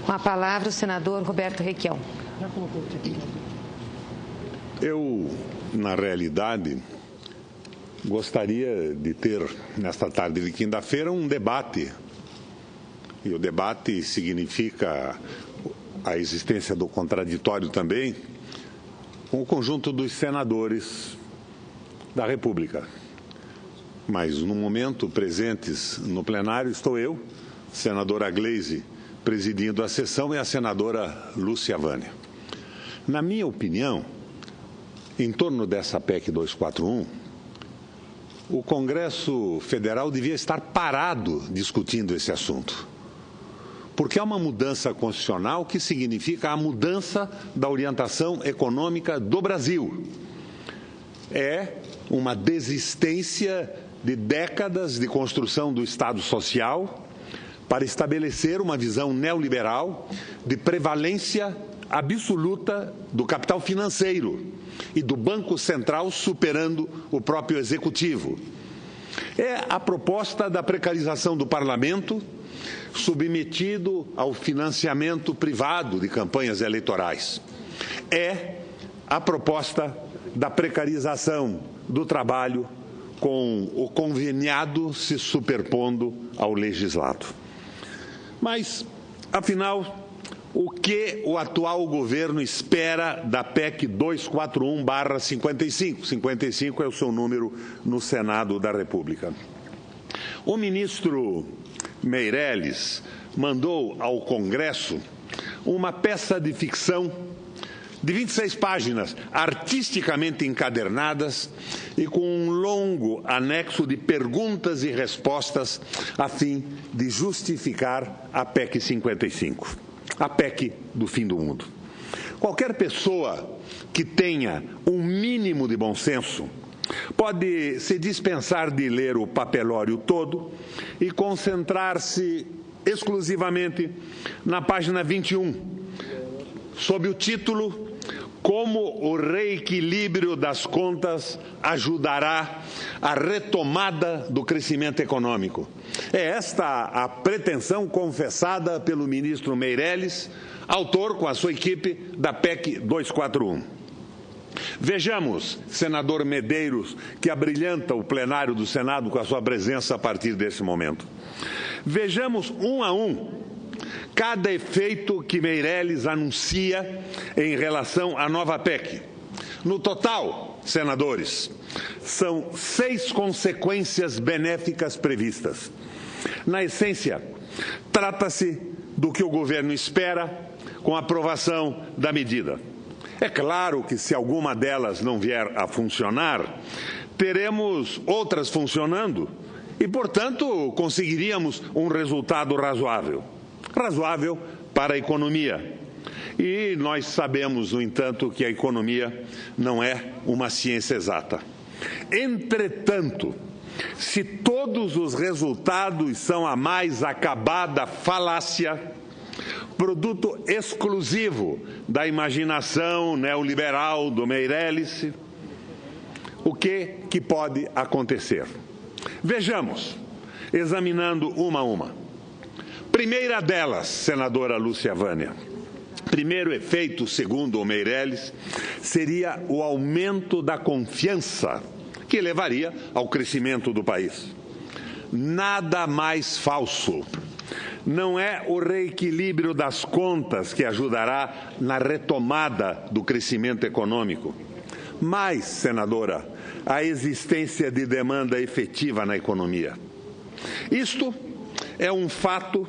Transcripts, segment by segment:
Com a palavra, o senador Roberto Requião. Eu, na realidade, gostaria de ter, nesta tarde de quinta-feira, um debate. E o debate significa a existência do contraditório também, com o conjunto dos senadores da República. Mas, no momento, presentes no plenário, estou eu, senadora Gleisi, presidindo a sessão, e a senadora Lúcia Vânia. Na minha opinião, em torno dessa PEC 241, o Congresso Federal devia estar parado discutindo esse assunto. Porque é uma mudança constitucional que significa a mudança da orientação econômica do Brasil. É uma desistência de décadas de construção do Estado Social para estabelecer uma visão neoliberal de prevalência absoluta do capital financeiro e do Banco Central superando o próprio Executivo. É a proposta da precarização do Parlamento, submetido ao financiamento privado de campanhas eleitorais. É a proposta da precarização do trabalho, com o conveniado se superpondo ao legislado. Mas, afinal, o que o atual governo espera da PEC 241/55? 55 é o seu número no Senado da República. O ministro Meirelles mandou ao Congresso uma peça de ficção de 26 páginas, artisticamente encadernadas e com um longo anexo de perguntas e respostas a fim de justificar a PEC 55, a PEC do fim do mundo. Qualquer pessoa que tenha um mínimo de bom senso pode se dispensar de ler o papelório todo e concentrar-se exclusivamente na página 21, sob o título "Como o reequilíbrio das contas ajudará a retomada do crescimento econômico". É esta a pretensão confessada pelo ministro Meirelles, autor com a sua equipe da PEC 241. Vejamos, senador Medeiros, que abrilhanta o plenário do Senado com a sua presença a partir desse momento. Vejamos um a um cada efeito que Meirelles anuncia em relação à nova PEC. No total, senadores, são 6 consequências benéficas previstas. Na essência, trata-se do que o governo espera com a aprovação da medida. É claro que, se alguma delas não vier a funcionar, teremos outras funcionando e, portanto, conseguiríamos um resultado razoável. Razoável para a economia. E nós sabemos, no entanto, que a economia não é uma ciência exata. Entretanto, se todos os resultados são a mais acabada falácia, produto exclusivo da imaginação neoliberal do Meirelles, o que pode acontecer? Vejamos, examinando uma a uma. Primeira delas, senadora Lúcia Vânia. Primeiro efeito, segundo o Meirelles, seria o aumento da confiança, que levaria ao crescimento do país. Nada mais falso. Não é o reequilíbrio das contas que ajudará na retomada do crescimento econômico, mas, senadora, a existência de demanda efetiva na economia. Isto é o fato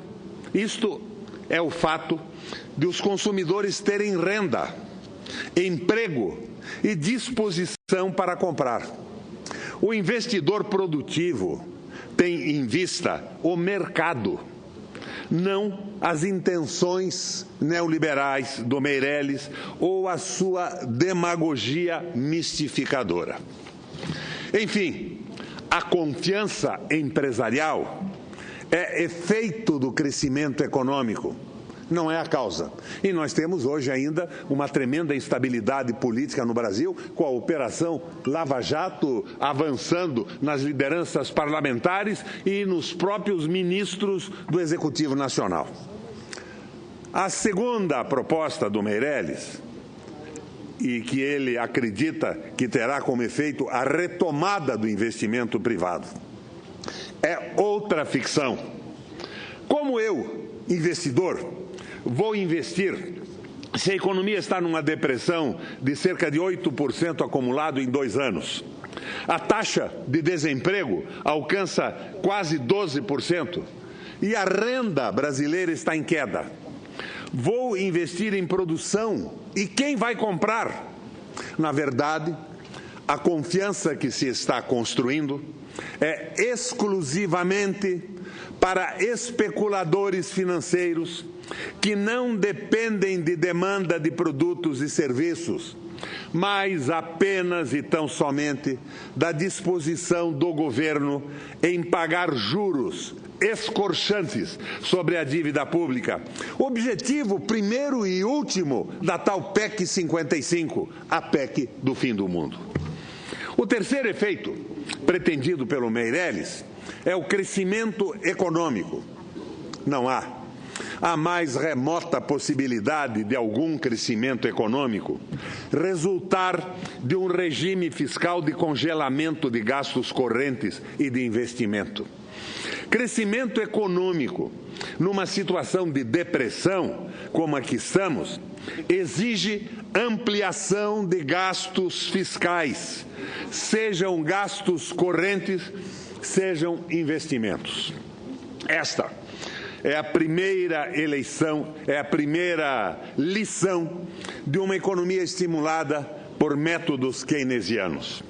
de os consumidores terem renda, emprego e disposição para comprar. O investidor produtivo tem em vista o mercado, não as intenções neoliberais do Meirelles ou a sua demagogia mistificadora. Enfim, a confiança empresarial é efeito do crescimento econômico, não é a causa. E nós temos hoje ainda uma tremenda instabilidade política no Brasil, com a Operação Lava Jato avançando nas lideranças parlamentares e nos próprios ministros do Executivo Nacional. A segunda proposta do Meirelles, e que ele acredita que terá como efeito a retomada do investimento privado, é outra ficção. Como eu, investidor, vou investir se a economia está numa depressão de cerca de 8% acumulado em 2 anos? A taxa de desemprego alcança quase 12% e a renda brasileira está em queda. Vou investir em produção e quem vai comprar? Na verdade, a confiança que se está construindo é exclusivamente para especuladores financeiros que não dependem de demanda de produtos e serviços, mas apenas e tão somente da disposição do governo em pagar juros escorchantes sobre a dívida pública. Objetivo primeiro e último da tal PEC 55, a PEC do fim do mundo. O terceiro efeito pretendido pelo Meirelles é o crescimento econômico. Não há a mais remota possibilidade de algum crescimento econômico resultar de um regime fiscal de congelamento de gastos correntes e de investimento. Crescimento econômico, numa situação de depressão como a que estamos, exige ampliação de gastos fiscais, sejam gastos correntes, sejam investimentos. Esta é a primeira lição de uma economia estimulada por métodos keynesianos.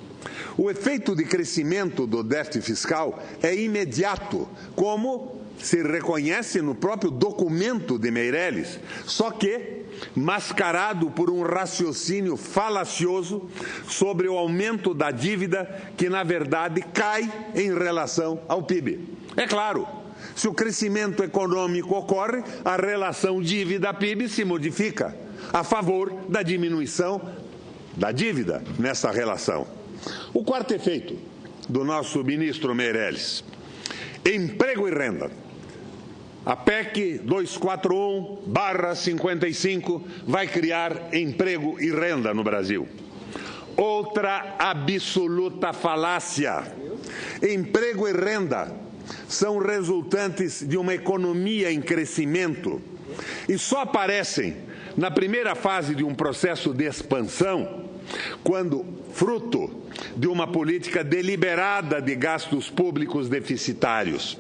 O efeito de crescimento do déficit fiscal é imediato, como se reconhece no próprio documento de Meirelles, só que mascarado por um raciocínio falacioso sobre o aumento da dívida que, na verdade, cai em relação ao PIB. É claro, se o crescimento econômico ocorre, a relação dívida-PIB se modifica a favor da diminuição da dívida nessa relação. O quarto efeito do nosso ministro Meirelles: emprego e renda. A PEC 241/55 vai criar emprego e renda no Brasil. Outra absoluta falácia. Emprego e renda são resultantes de uma economia em crescimento e só aparecem na primeira fase de um processo de expansão, quando fruto de uma política deliberada de gastos públicos deficitários.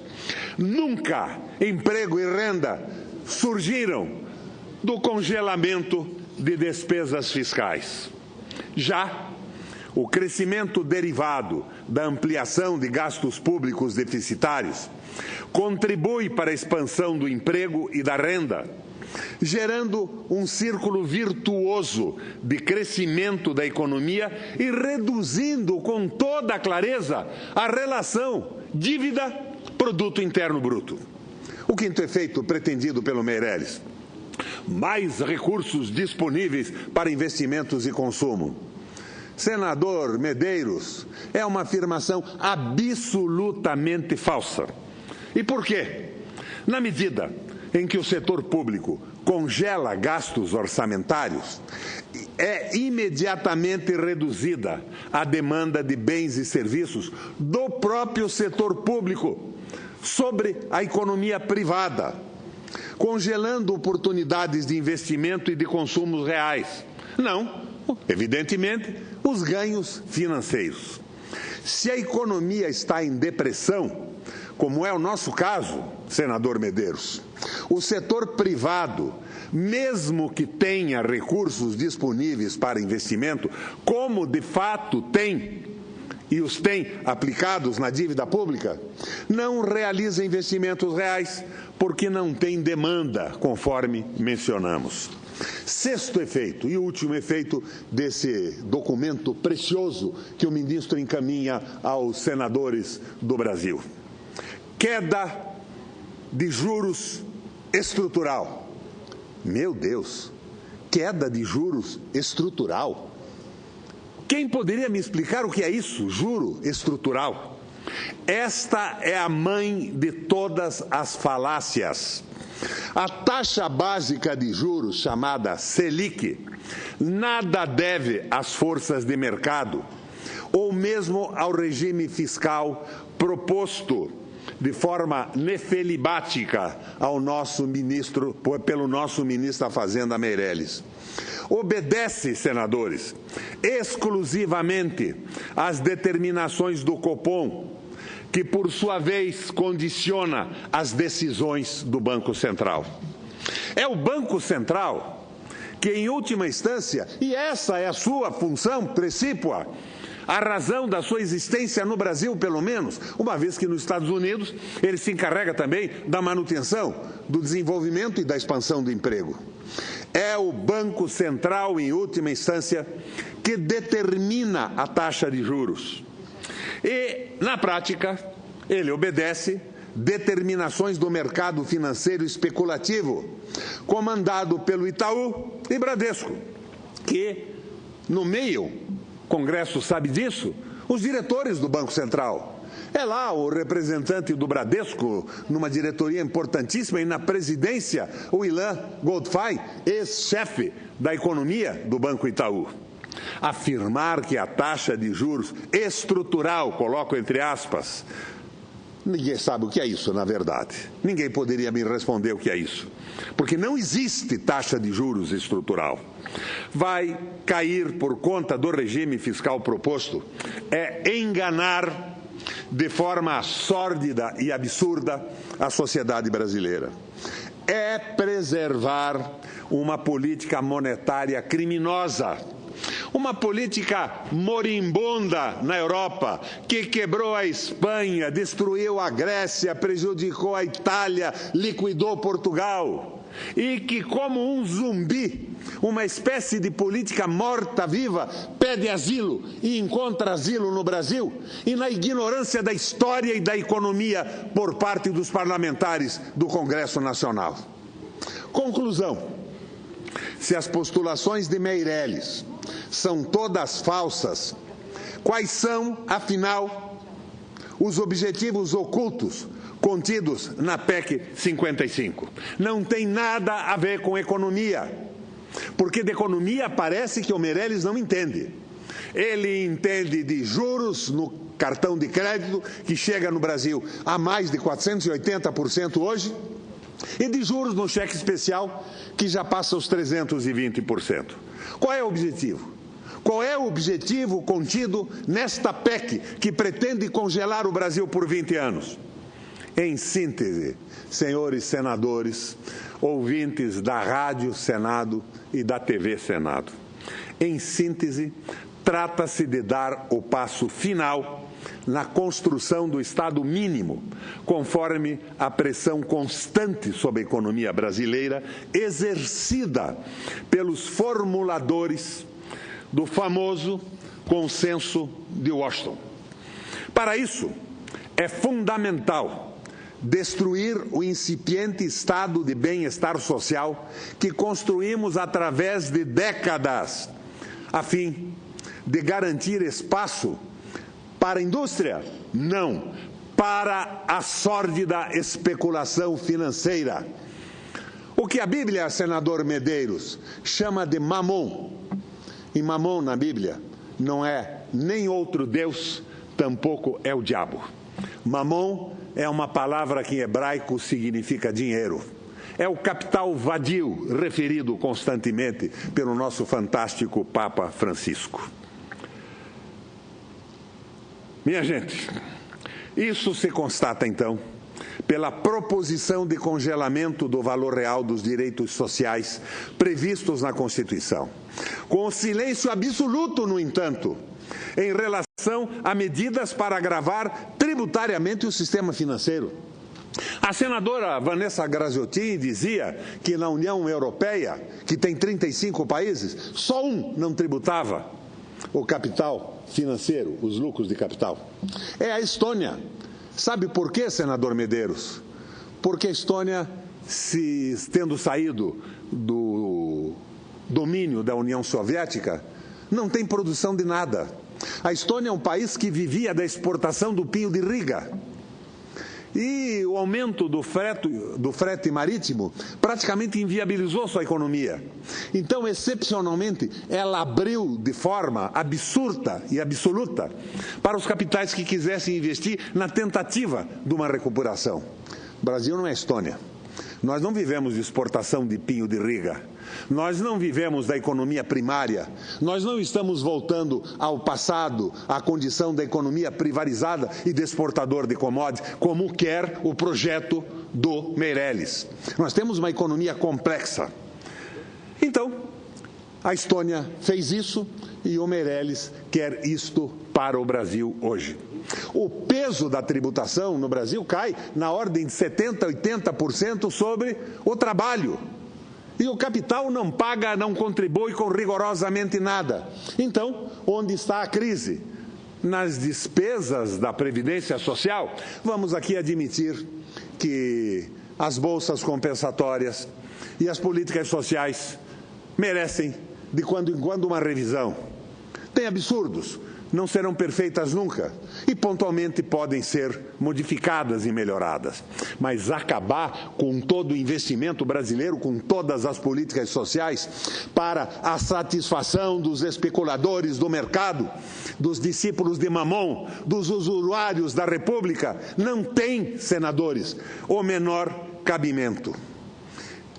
Nunca emprego e renda surgiram do congelamento de despesas fiscais. Já o crescimento derivado da ampliação de gastos públicos deficitários contribui para a expansão do emprego e da renda, gerando um círculo virtuoso de crescimento da economia e reduzindo com toda a clareza a relação dívida-produto interno bruto. O quinto efeito pretendido pelo Meirelles: mais recursos disponíveis para investimentos e consumo. Senador Medeiros, é uma afirmação absolutamente falsa. E por quê? Na medida em que o setor público congela gastos orçamentários, é imediatamente reduzida a demanda de bens e serviços do próprio setor público sobre a economia privada, congelando oportunidades de investimento e de consumos reais. Não, evidentemente, os ganhos financeiros. Se a economia está em depressão, como é o nosso caso, senador Medeiros, o setor privado, mesmo que tenha recursos disponíveis para investimento, como de fato tem, e os tem aplicados na dívida pública, não realiza investimentos reais, porque não tem demanda, conforme mencionamos. Sexto efeito e último efeito desse documento precioso que o ministro encaminha aos senadores do Brasil: queda de juros estrutural. Meu Deus, queda de juros estrutural? Quem poderia me explicar o que é isso, juro estrutural? Esta é a mãe de todas as falácias. A taxa básica de juros, chamada Selic, nada deve às forças de mercado ou mesmo ao regime fiscal proposto de forma nefelibática pelo nosso ministro da Fazenda, Meirelles. Obedece, senadores, exclusivamente às determinações do Copom, que, por sua vez, condiciona as decisões do Banco Central. É o Banco Central que, em última instância, e essa é a sua função precípua, a razão da sua existência no Brasil, pelo menos, uma vez que nos Estados Unidos ele se encarrega também da manutenção, do desenvolvimento e da expansão do emprego. É o Banco Central, em última instância, que determina a taxa de juros. E, na prática, ele obedece determinações do mercado financeiro especulativo, comandado pelo Itaú e Bradesco, que nomeiam, o Congresso sabe disso, os diretores do Banco Central. É lá o representante do Bradesco, numa diretoria importantíssima, e na presidência, o Ilan Goldfein, ex-chefe da economia do Banco Itaú. Afirmar que a taxa de juros estrutural, coloco entre aspas, ninguém sabe o que é isso, na verdade. Ninguém poderia me responder o que é isso, porque não existe taxa de juros estrutural. Vai cair por conta do regime fiscal proposto, é enganar de forma sórdida e absurda a sociedade brasileira. É preservar uma política monetária criminosa, uma política moribunda na Europa, que quebrou a Espanha, destruiu a Grécia, prejudicou a Itália, liquidou Portugal. E que, como um zumbi, uma espécie de política morta-viva, pede asilo e encontra asilo no Brasil, e na ignorância da história e da economia por parte dos parlamentares do Congresso Nacional. Conclusão: se as postulações de Meirelles são todas falsas, quais são, afinal, os objetivos ocultos contidos na PEC 55? Não tem nada a ver com economia, porque de economia parece que o Meirelles não entende. Ele entende de juros no cartão de crédito, que chega no Brasil a mais de 480% hoje, e de juros no cheque especial, que já passa os 320%. Qual é o objetivo? Qual é o objetivo contido nesta PEC que pretende congelar o Brasil por 20 anos? Em síntese, senhores senadores, ouvintes da Rádio Senado e da TV Senado, em síntese, trata-se de dar o passo final na construção do Estado mínimo, conforme a pressão constante sobre a economia brasileira exercida pelos formuladores do famoso Consenso de Washington. Para isso, é fundamental destruir o incipiente estado de bem-estar social que construímos através de décadas, a fim de garantir espaço para a indústria? Não, para a sórdida especulação financeira. O que a Bíblia, senador Medeiros, chama de mamon. E mamon na Bíblia não é nem outro Deus, tampouco é o diabo. Mamon é uma palavra que em hebraico significa dinheiro. É o capital vadio, referido constantemente pelo nosso fantástico Papa Francisco. Minha gente, isso se constata, então, pela proposição de congelamento do valor real dos direitos sociais previstos na Constituição, com o silêncio absoluto, no entanto, em relação a medidas para agravar tributariamente o sistema financeiro. A senadora Vanessa Graziotin dizia que na União Europeia, que tem 35 países, só um não tributava o capital financeiro, os lucros de capital. É a Estônia. Sabe por quê, senador Medeiros? Porque a Estônia, tendo saído do domínio da União Soviética, não tem produção de nada. A Estônia é um país que vivia da exportação do pinho de Riga. E o aumento do frete marítimo praticamente inviabilizou sua economia. Então, excepcionalmente, ela abriu de forma absurda e absoluta para os capitais que quisessem investir na tentativa de uma recuperação. O Brasil não é Estônia. Nós não vivemos de exportação de pinho de Riga. Nós não vivemos da economia primária. Nós não estamos voltando ao passado, à condição da economia privarizada e de exportador de commodities, como quer o projeto do Meirelles. Nós temos uma economia complexa. Então, a Estônia fez isso e o Meirelles quer isto para o Brasil hoje. O peso da tributação no Brasil cai na ordem de 70%, 80% sobre o trabalho. E o capital não paga, não contribui com rigorosamente nada. Então, onde está a crise? Nas despesas da Previdência Social. Vamos aqui admitir que as bolsas compensatórias e as políticas sociais merecem, de quando em quando, uma revisão. Tem absurdos. Não serão perfeitas nunca e pontualmente podem ser modificadas e melhoradas. Mas acabar com todo o investimento brasileiro, com todas as políticas sociais para a satisfação dos especuladores do mercado, dos discípulos de Mamon, dos usuários da República, não tem, senadores, o menor cabimento.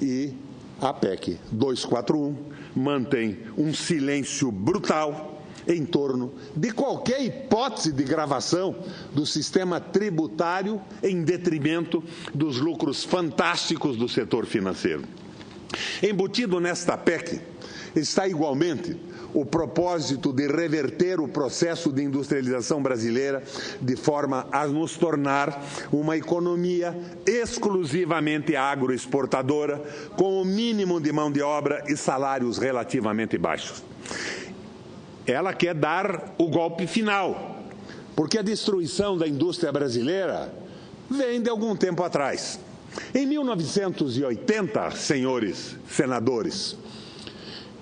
E a PEC 241 mantém um silêncio brutal em torno de qualquer hipótese de gravação do sistema tributário em detrimento dos lucros fantásticos do setor financeiro. Embutido nesta PEC está igualmente o propósito de reverter o processo de industrialização brasileira de forma a nos tornar uma economia exclusivamente agroexportadora, com o mínimo de mão de obra e salários relativamente baixos. Ela quer dar o golpe final, porque a destruição da indústria brasileira vem de algum tempo atrás. Em 1980, senhores senadores,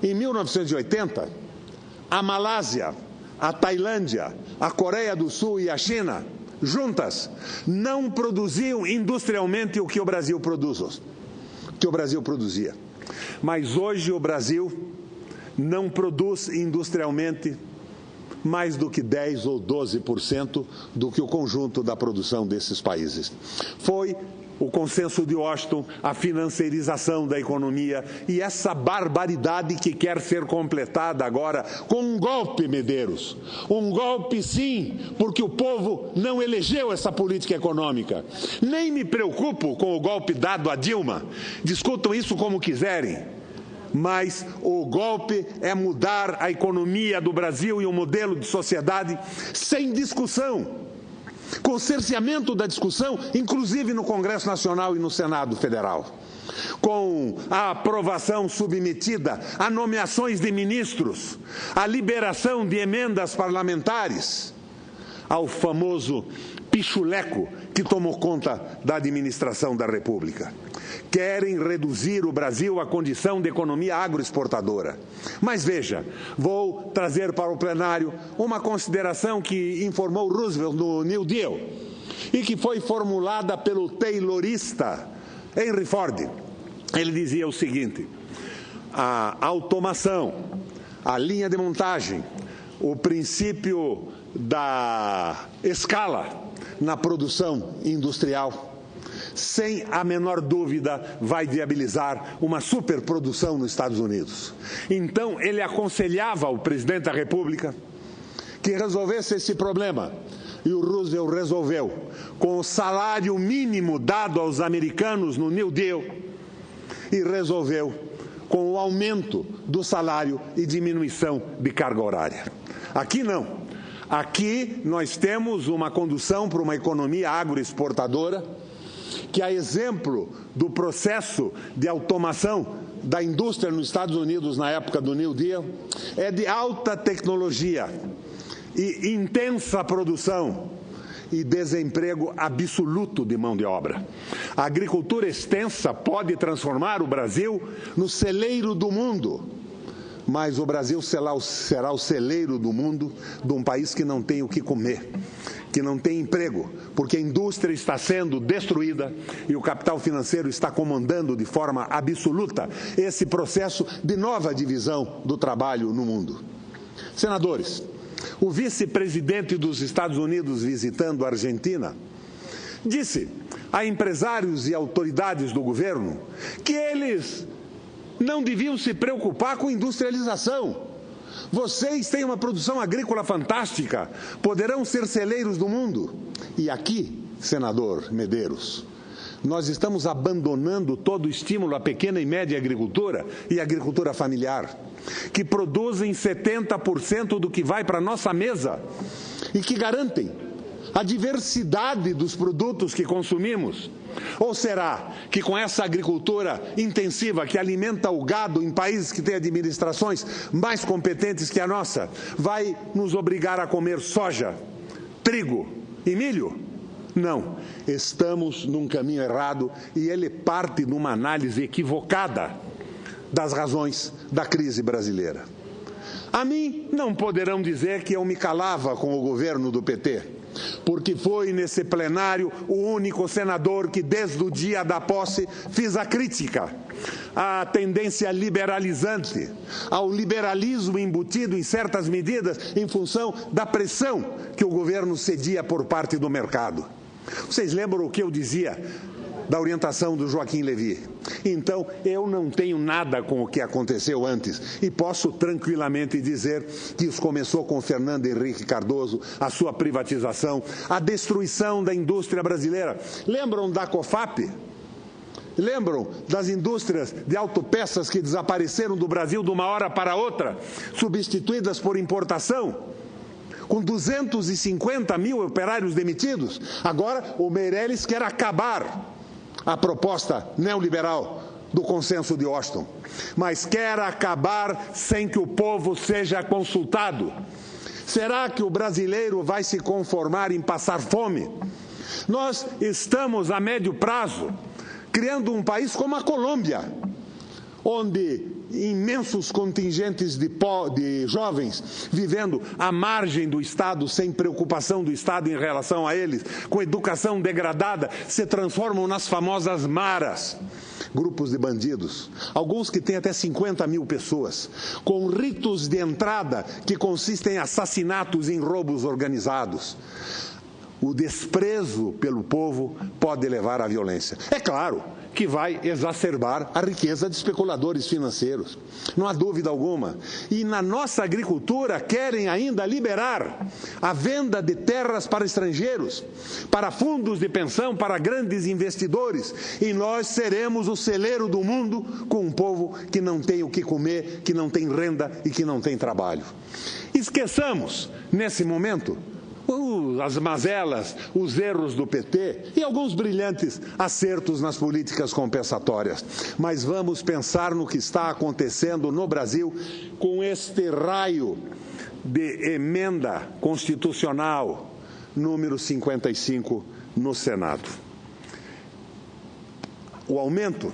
em 1980, a Malásia, a Tailândia, a Coreia do Sul e a China, juntas, não produziam industrialmente o que o Brasil produzia. Mas hoje o Brasil não produz industrialmente mais do que 10% ou 12% do que o conjunto da produção desses países. Foi o consenso de Washington, a financiarização da economia e essa barbaridade que quer ser completada agora com um golpe, Medeiros. Um golpe, sim, porque o povo não elegeu essa política econômica. Nem me preocupo com o golpe dado a Dilma. Discutam isso como quiserem. Mas o golpe é mudar a economia do Brasil e o modelo de sociedade sem discussão, com cerceamento da discussão, inclusive no Congresso Nacional e no Senado Federal, com a aprovação submetida a nomeações de ministros, a liberação de emendas parlamentares, ao famoso pichuleco que tomou conta da administração da República. Querem reduzir o Brasil à condição de economia agroexportadora. Mas veja, vou trazer para o plenário uma consideração que informou Roosevelt no New Deal e que foi formulada pelo taylorista Henry Ford. Ele dizia o seguinte: a automação, a linha de montagem, o princípio da escala na produção industrial, sem a menor dúvida, vai viabilizar uma superprodução nos Estados Unidos. Então, ele aconselhava ao presidente da República que resolvesse esse problema. E o Roosevelt resolveu, com o salário mínimo dado aos americanos no New Deal, e resolveu com o aumento do salário e diminuição de carga horária. Aqui não. Aqui nós temos uma condução para uma economia agroexportadora, que, a exemplo do processo de automação da indústria nos Estados Unidos na época do New Deal, é de alta tecnologia e intensa produção e desemprego absoluto de mão de obra. A agricultura extensa pode transformar o Brasil no celeiro do mundo, mas o Brasil será o celeiro do mundo de um país que não tem o que comer, que não tem emprego, porque a indústria está sendo destruída e o capital financeiro está comandando de forma absoluta esse processo de nova divisão do trabalho no mundo. Senadores, o vice-presidente dos Estados Unidos visitando a Argentina disse a empresários e autoridades do governo que eles não deviam se preocupar com industrialização. Vocês têm uma produção agrícola fantástica, poderão ser celeiros do mundo. E aqui, senador Medeiros, nós estamos abandonando todo o estímulo à pequena e média agricultura e agricultura familiar, que produzem 70% do que vai para a nossa mesa e que garantem a diversidade dos produtos que consumimos. Ou será que com essa agricultura intensiva que alimenta o gado em países que têm administrações mais competentes que a nossa, vai nos obrigar a comer soja, trigo e milho? Não, estamos num caminho errado e ele parte de uma análise equivocada das razões da crise brasileira. A mim não poderão dizer que eu me calava com o governo do PT, porque foi nesse plenário o único senador que, desde o dia da posse, fiz a crítica à tendência liberalizante, ao liberalismo embutido em certas medidas em função da pressão que o governo cedia por parte do mercado. Vocês lembram o que eu dizia da orientação do Joaquim Levy? Então, eu não tenho nada com o que aconteceu antes e posso tranquilamente dizer que isso começou com Fernando Henrique Cardoso, a sua privatização, a destruição da indústria brasileira. Lembram da COFAP? Lembram das indústrias de autopeças que desapareceram do Brasil de uma hora para outra, substituídas por importação? Com 250 mil operários demitidos? Agora o Meirelles quer acabar a proposta neoliberal do consenso de Washington, mas quer acabar sem que o povo seja consultado. Será que o brasileiro vai se conformar em passar fome? Nós estamos a médio prazo criando um país como a Colômbia, onde imensos contingentes de jovens vivendo à margem do Estado, sem preocupação do Estado em relação a eles, com educação degradada, se transformam nas famosas maras, grupos de bandidos, alguns que têm até 50 mil pessoas, com ritos de entrada que consistem em assassinatos e em roubos organizados. O desprezo pelo povo pode levar à violência. É claro que vai exacerbar a riqueza de especuladores financeiros, não há dúvida alguma. E na nossa agricultura querem ainda liberar a venda de terras para estrangeiros, para fundos de pensão, para grandes investidores, e nós seremos o celeiro do mundo com um povo que não tem o que comer, que não tem renda e que não tem trabalho. Esqueçamos, nesse momento, as mazelas, os erros do PT e alguns brilhantes acertos nas políticas compensatórias. Mas vamos pensar no que está acontecendo no Brasil com este raio de emenda constitucional número 55 no Senado. O aumento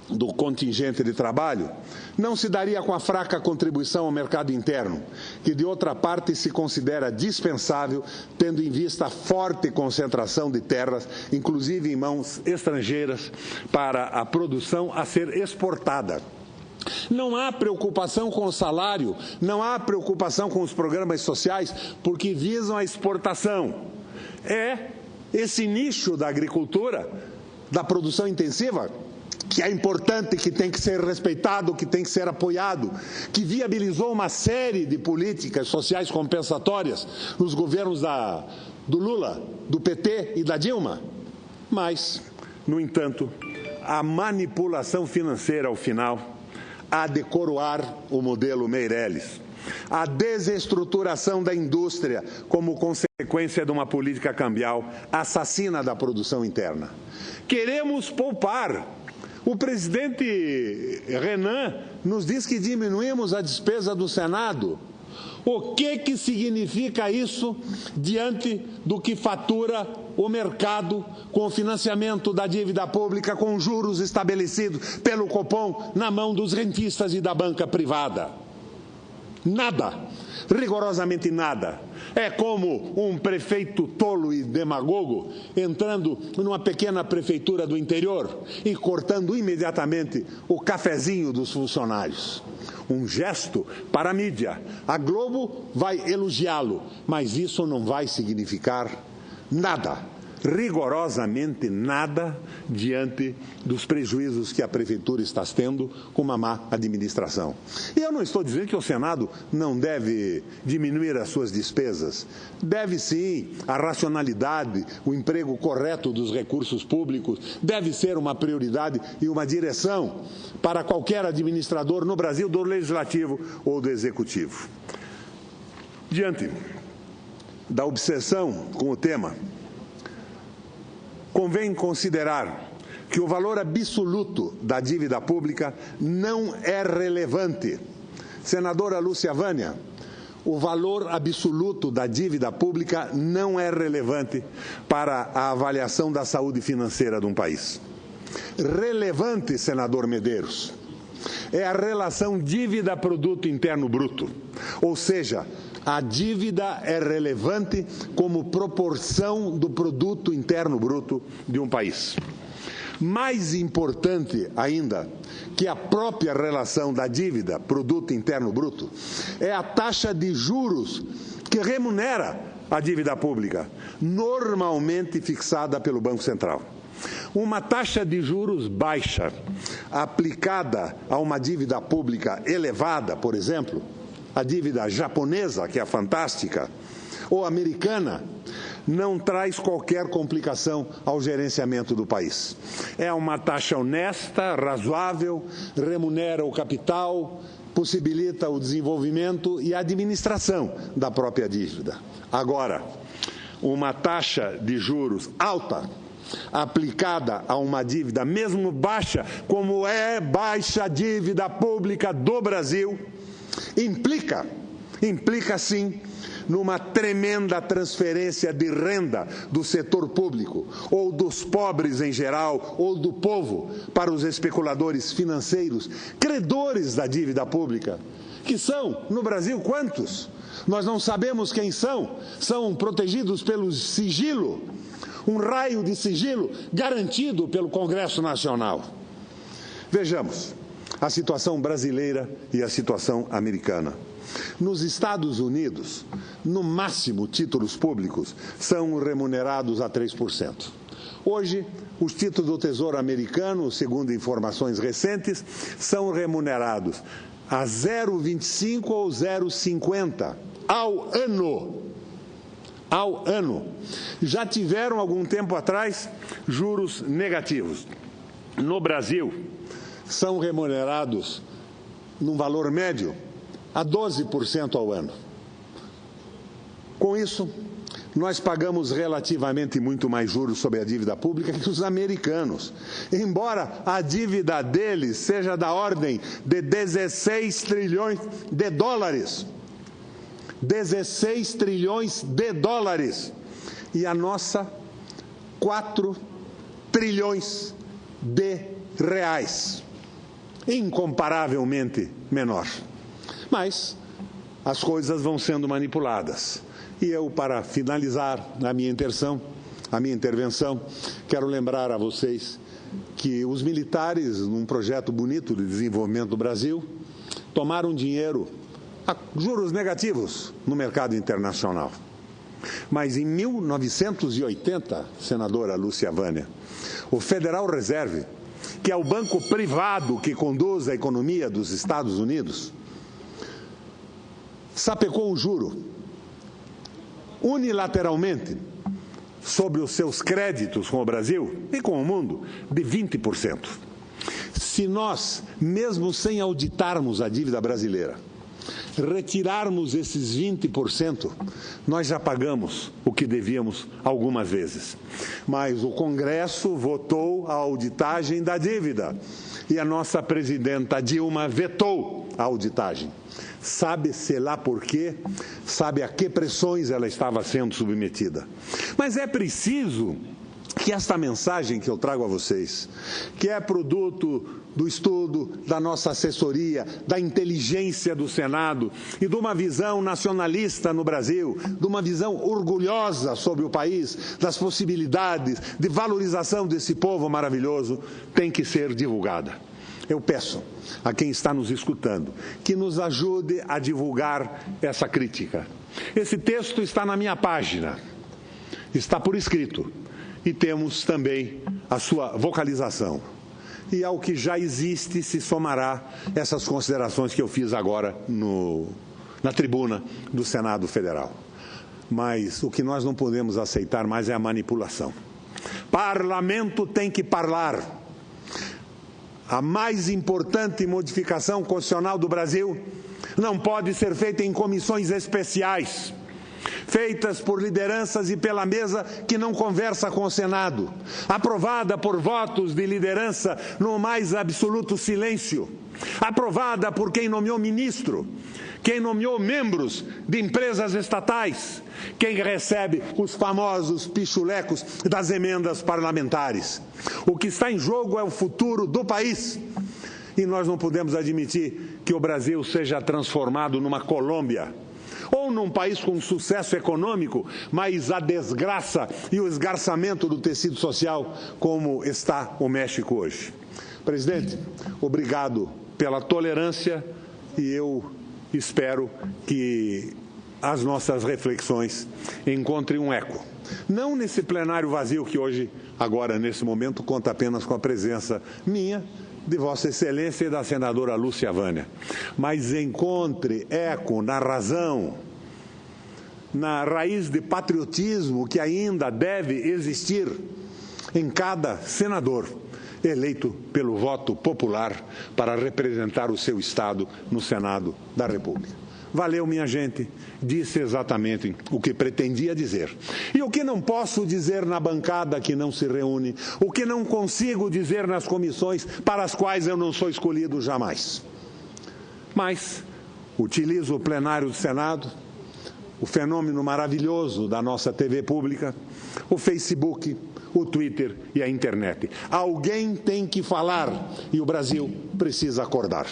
do contingente de trabalho não se daria com a fraca contribuição ao mercado interno, que de outra parte se considera dispensável, tendo em vista a forte concentração de terras, inclusive em mãos estrangeiras, para a produção a ser exportada. Não há preocupação com o salário, não há preocupação com os programas sociais, porque visam a exportação. É esse nicho da agricultura, da produção intensiva, que é importante, que tem que ser respeitado, que tem que ser apoiado, que viabilizou uma série de políticas sociais compensatórias nos governos do Lula, do PT e da Dilma. Mas, no entanto, a manipulação financeira, ao final, há de coroar o modelo Meirelles. A desestruturação da indústria como consequência de uma política cambial assassina da produção interna. Queremos poupar. O presidente Renan nos diz que diminuímos a despesa do Senado. O que significa isso diante do que fatura o mercado com o financiamento da dívida pública, com juros estabelecidos pelo Copom na mão dos rentistas e da banca privada? Nada, rigorosamente nada. É como um prefeito tolo e demagogo entrando numa pequena prefeitura do interior e cortando imediatamente o cafezinho dos funcionários. Um gesto para a mídia. A Globo vai elogiá-lo, mas isso não vai significar nada, rigorosamente nada, diante dos prejuízos que a Prefeitura está tendo com uma má administração. E eu não estou dizendo que o Senado não deve diminuir as suas despesas. Deve sim, a racionalidade, o emprego correto dos recursos públicos deve ser uma prioridade e uma direção para qualquer administrador no Brasil, do Legislativo ou do Executivo. Diante da obsessão com o tema, convém considerar que o valor absoluto da dívida pública não é relevante. Senadora Lúcia Vânia, o valor absoluto da dívida pública não é relevante para a avaliação da saúde financeira de um país. Relevante, senador Medeiros, é a relação dívida-produto interno bruto, ou seja, a dívida é relevante como proporção do produto interno bruto de um país. Mais importante ainda que a própria relação da dívida, produto interno bruto, é a taxa de juros que remunera a dívida pública, normalmente fixada pelo Banco Central. Uma taxa de juros baixa, aplicada a uma dívida pública elevada, por exemplo, a dívida japonesa, que é fantástica, ou americana, não traz qualquer complicação ao gerenciamento do país. É uma taxa honesta, razoável, remunera o capital, possibilita o desenvolvimento e a administração da própria dívida. Agora, uma taxa de juros alta, aplicada a uma dívida mesmo baixa, como é baixa a dívida pública do Brasil, implica sim numa tremenda transferência de renda do setor público, ou dos pobres em geral, ou do povo, para os especuladores financeiros, credores da dívida pública, que são, no Brasil, quantos? Nós não sabemos quem são protegidos pelo sigilo, um raio de sigilo garantido pelo Congresso Nacional. Vejamos a situação brasileira e a situação americana. Nos Estados Unidos, no máximo, títulos públicos são remunerados a 3%. Hoje, os títulos do Tesouro americano, segundo informações recentes, são remunerados a 0,25 ou 0,50 ao ano. Ao ano. Já tiveram, algum tempo atrás, juros negativos. No Brasil, são remunerados, num valor médio, a 12% ao ano. Com isso, nós pagamos relativamente muito mais juros sobre a dívida pública que os americanos, embora a dívida deles seja da ordem de 16 trilhões de dólares. 16 trilhões de dólares. E a nossa, 4 trilhões de reais. Incomparavelmente menor. Mas as coisas vão sendo manipuladas. E eu, para finalizar a minha intervenção, quero lembrar a vocês que os militares, num projeto bonito de desenvolvimento do Brasil, tomaram dinheiro a juros negativos no mercado internacional. Mas em 1980, senadora Lúcia Vânia, o Federal Reserve, que é o banco privado que conduz a economia dos Estados Unidos, sapecou o juro unilateralmente sobre os seus créditos com o Brasil e com o mundo de 20%. Se nós, mesmo sem auditarmos a dívida brasileira, retirarmos esses 20%, nós já pagamos o que devíamos algumas vezes. Mas o Congresso votou a auditagem da dívida e a nossa presidenta Dilma vetou a auditagem. Sabe-se lá por quê, sabe a que pressões ela estava sendo submetida. Mas é preciso que esta mensagem que eu trago a vocês, que é produto do estudo, da nossa assessoria, da inteligência do Senado e de uma visão nacionalista no Brasil, de uma visão orgulhosa sobre o país, das possibilidades de valorização desse povo maravilhoso, tem que ser divulgada. Eu peço a quem está nos escutando que nos ajude a divulgar essa crítica. Esse texto está na minha página, está por escrito. E temos também a sua vocalização. E ao que já existe se somará essas considerações que eu fiz agora na tribuna do Senado Federal. Mas o que nós não podemos aceitar mais é a manipulação. Parlamento tem que falar. A mais importante modificação constitucional do Brasil não pode ser feita em comissões especiais, feitas por lideranças e pela mesa que não conversa com o Senado, aprovada por votos de liderança no mais absoluto silêncio, aprovada por quem nomeou ministro, quem nomeou membros de empresas estatais, quem recebe os famosos pichulecos das emendas parlamentares. O que está em jogo é o futuro do país. E nós não podemos admitir que o Brasil seja transformado numa Colômbia, ou num país com sucesso econômico, mas a desgraça e o esgarçamento do tecido social como está o México hoje. Presidente, obrigado pela tolerância e eu espero que as nossas reflexões encontrem um eco. Não nesse plenário vazio que hoje, agora, nesse momento, conta apenas com a presença minha, de Vossa Excelência e da senadora Lúcia Vânia, mas encontre eco na razão, na raiz de patriotismo que ainda deve existir em cada senador eleito pelo voto popular para representar o seu Estado no Senado da República. Valeu, minha gente, disse exatamente o que pretendia dizer. E o que não posso dizer na bancada que não se reúne, o que não consigo dizer nas comissões para as quais eu não sou escolhido jamais. Mas utilizo o plenário do Senado, o fenômeno maravilhoso da nossa TV pública, o Facebook, o Twitter e a internet. Alguém tem que falar e o Brasil precisa acordar.